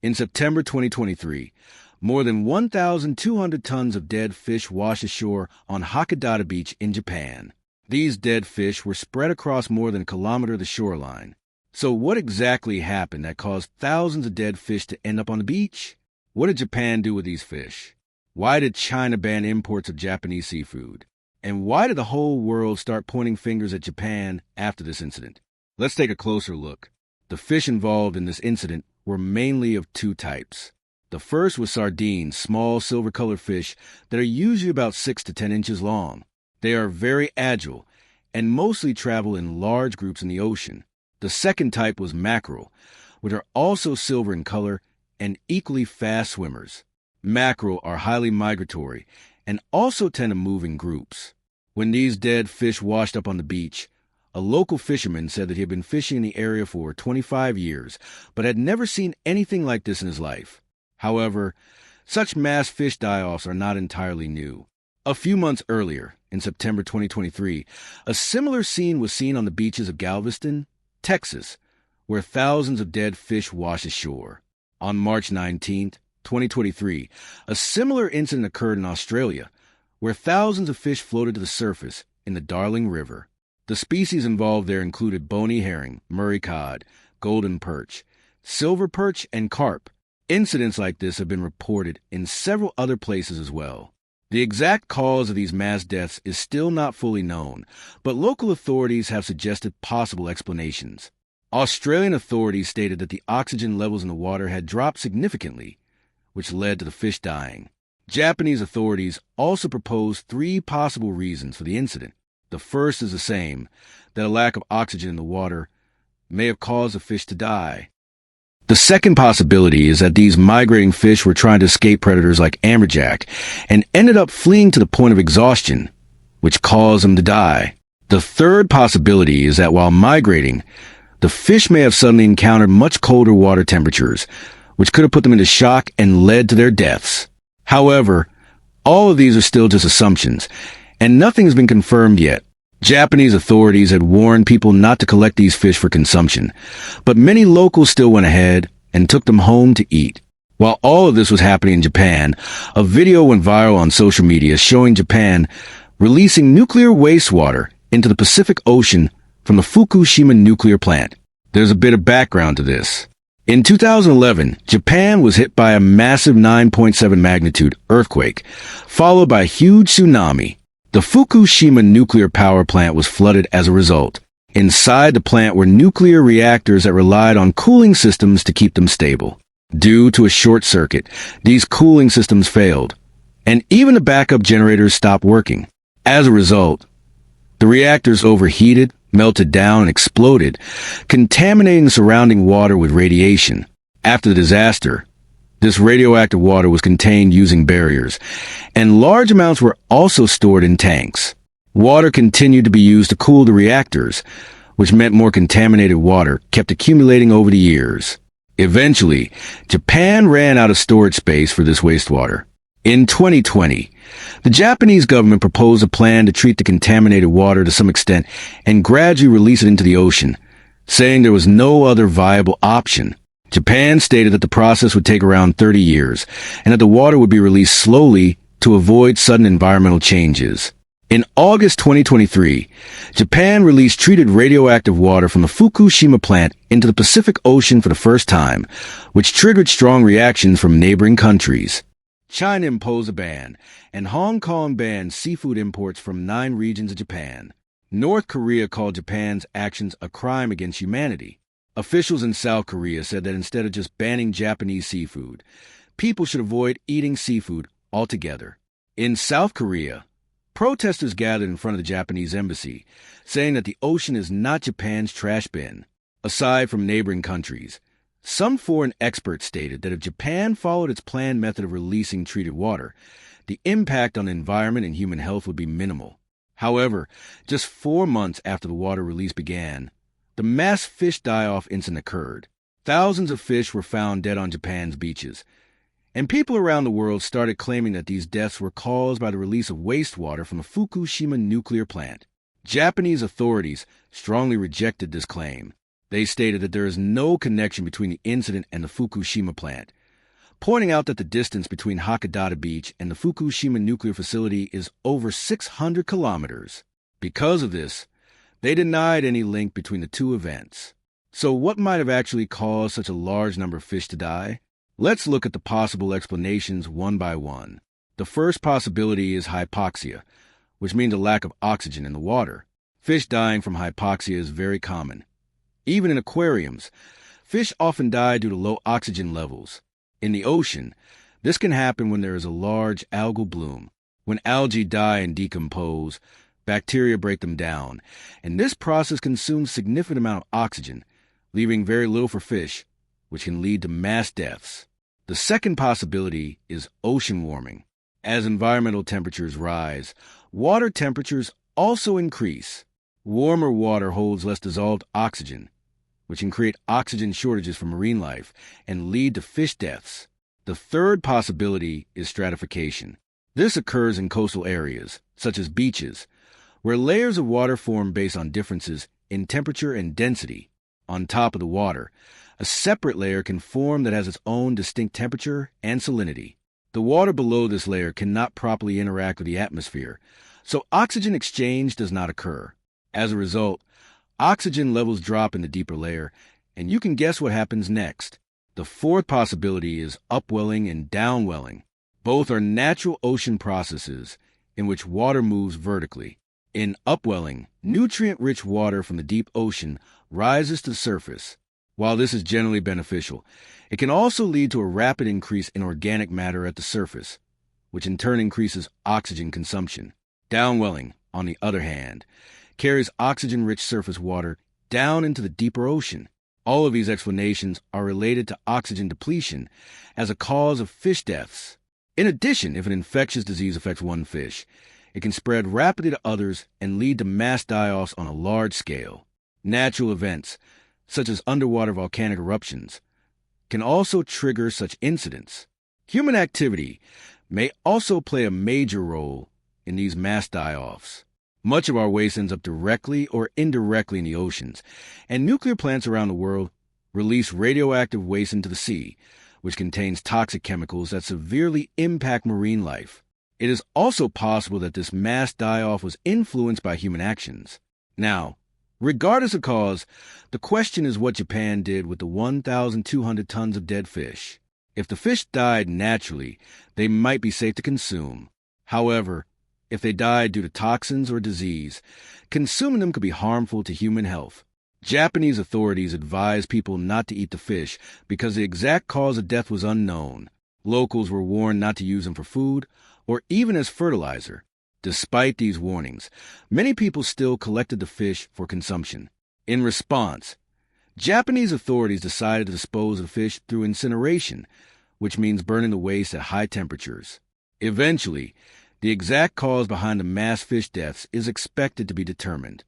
In September 2023, more than 1,200 tons of dead fish washed ashore on Hakodate Beach in Japan. These dead fish were spread across more than a kilometer of the shoreline. So what exactly happened that caused thousands of dead fish to end up on the beach? What did Japan do with these fish? Why did China ban imports of Japanese seafood? And why did the whole world start pointing fingers at Japan after this incident? Let's take a closer look. The fish involved in this incident were mainly of two types. The first was sardines, small silver-colored fish that are usually about 6 to 10 inches long. They are very agile and mostly travel in large groups in the ocean. The second type was mackerel, which are also silver in color and equally fast swimmers. Mackerel are highly migratory and also tend to move in groups. When these dead fish washed up on the beach, a local fisherman said that he had been fishing in the area for 25 years, but had never seen anything like this in his life. However, such mass fish die-offs are not entirely new. A few months earlier, in September 2023, a similar scene was seen on the beaches of Galveston, Texas, where thousands of dead fish washed ashore. On March 19, 2023, a similar incident occurred in Australia, where thousands of fish floated to the surface in the Darling River. The species involved there included bony herring, Murray cod, golden perch, silver perch, and carp. Incidents like this have been reported in several other places as well. The exact cause of these mass deaths is still not fully known, but local authorities have suggested possible explanations. Australian authorities stated that the oxygen levels in the water had dropped significantly, which led to the fish dying. Japanese authorities also proposed 3 possible reasons for the incident. The first is the same, that a lack of oxygen in the water may have caused the fish to die. The second possibility is that these migrating fish were trying to escape predators like amberjack and ended up fleeing to the point of exhaustion, which caused them to die. The third possibility is that while migrating, the fish may have suddenly encountered much colder water temperatures, which could have put them into shock and led to their deaths. However, all of these are still just assumptions, and nothing has been confirmed yet. Japanese authorities had warned people not to collect these fish for consumption, but many locals still went ahead and took them home to eat. While all of this was happening in Japan, a video went viral on social media showing Japan releasing nuclear wastewater into the Pacific Ocean from the Fukushima nuclear plant. There's a bit of background to this. In 2011, Japan was hit by a massive 9.7 magnitude earthquake, followed by a huge tsunami. The Fukushima nuclear power plant was flooded as a result. Inside the plant were nuclear reactors that relied on cooling systems to keep them stable. Due to a short circuit, these cooling systems failed, and even the backup generators stopped working. As a result, the reactors overheated, melted down, and exploded, contaminating the surrounding water with radiation. After the disaster, this radioactive water was contained using barriers, and large amounts were also stored in tanks. Water continued to be used to cool the reactors, which meant more contaminated water kept accumulating over the years. Eventually, Japan ran out of storage space for this wastewater. In 2020, the Japanese government proposed a plan to treat the contaminated water to some extent and gradually release it into the ocean, saying there was no other viable option. Japan stated that the process would take around 30 years and that the water would be released slowly to avoid sudden environmental changes. In August 2023, Japan released treated radioactive water from the Fukushima plant into the Pacific Ocean for the first time, which triggered strong reactions from neighboring countries. China imposed a ban, and Hong Kong banned seafood imports from 9 regions of Japan. North Korea called Japan's actions a crime against humanity. Officials in South Korea said that instead of just banning Japanese seafood, people should avoid eating seafood altogether. In South Korea, protesters gathered in front of the Japanese embassy, saying that the ocean is not Japan's trash bin. Aside from neighboring countries, some foreign experts stated that if Japan followed its planned method of releasing treated water, the impact on the environment and human health would be minimal. However, just 4 months after the water release began, the mass fish die-off incident occurred. Thousands of fish were found dead on Japan's beaches, and people around the world started claiming that these deaths were caused by the release of wastewater from the Fukushima nuclear plant. Japanese authorities strongly rejected this claim. They stated that there is no connection between the incident and the Fukushima plant, pointing out that the distance between Hakodate Beach and the Fukushima nuclear facility is over 600 kilometers. Because of this, they denied any link between the two events. So what might have actually caused such a large number of fish to die? Let's look at the possible explanations one by one. The first possibility is hypoxia, which means a lack of oxygen in the water. Fish dying from hypoxia is very common. Even in aquariums, fish often die due to low oxygen levels. In the ocean, this can happen when there is a large algal bloom. When algae die and decompose, bacteria break them down, and this process consumes a significant amount of oxygen, leaving very little for fish, which can lead to mass deaths. The second possibility is ocean warming. As environmental temperatures rise, water temperatures also increase. Warmer water holds less dissolved oxygen, which can create oxygen shortages for marine life and lead to fish deaths. The third possibility is stratification. This occurs in coastal areas, such as beaches, where layers of water form based on differences in temperature and density. On top of the water, a separate layer can form that has its own distinct temperature and salinity. The water below this layer cannot properly interact with the atmosphere, so oxygen exchange does not occur. As a result, oxygen levels drop in the deeper layer, and you can guess what happens next. The fourth possibility is upwelling and downwelling. Both are natural ocean processes in which water moves vertically. In upwelling, nutrient-rich water from the deep ocean rises to the surface. While this is generally beneficial, it can also lead to a rapid increase in organic matter at the surface, which in turn increases oxygen consumption. Downwelling, on the other hand, carries oxygen-rich surface water down into the deeper ocean. All of these explanations are related to oxygen depletion as a cause of fish deaths. In addition, if an infectious disease affects one fish, it can spread rapidly to others and lead to mass die-offs on a large scale. Natural events, such as underwater volcanic eruptions, can also trigger such incidents. Human activity may also play a major role in these mass die-offs. Much of our waste ends up directly or indirectly in the oceans, and nuclear plants around the world release radioactive waste into the sea, which contains toxic chemicals that severely impact marine life. It is also possible that this mass die-off was influenced by human actions. Now, regardless of cause, the question is what Japan did with the 1,200 tons of dead fish. If the fish died naturally, they might be safe to consume. However, if they died due to toxins or disease, consuming them could be harmful to human health. Japanese authorities advised people not to eat the fish because the exact cause of death was unknown. Locals were warned not to use them for food or even as fertilizer. Despite these warnings, many people still collected the fish for consumption. In response, Japanese authorities decided to dispose of the fish through incineration, which means burning the waste at high temperatures. Eventually, the exact cause behind the mass fish deaths is expected to be determined.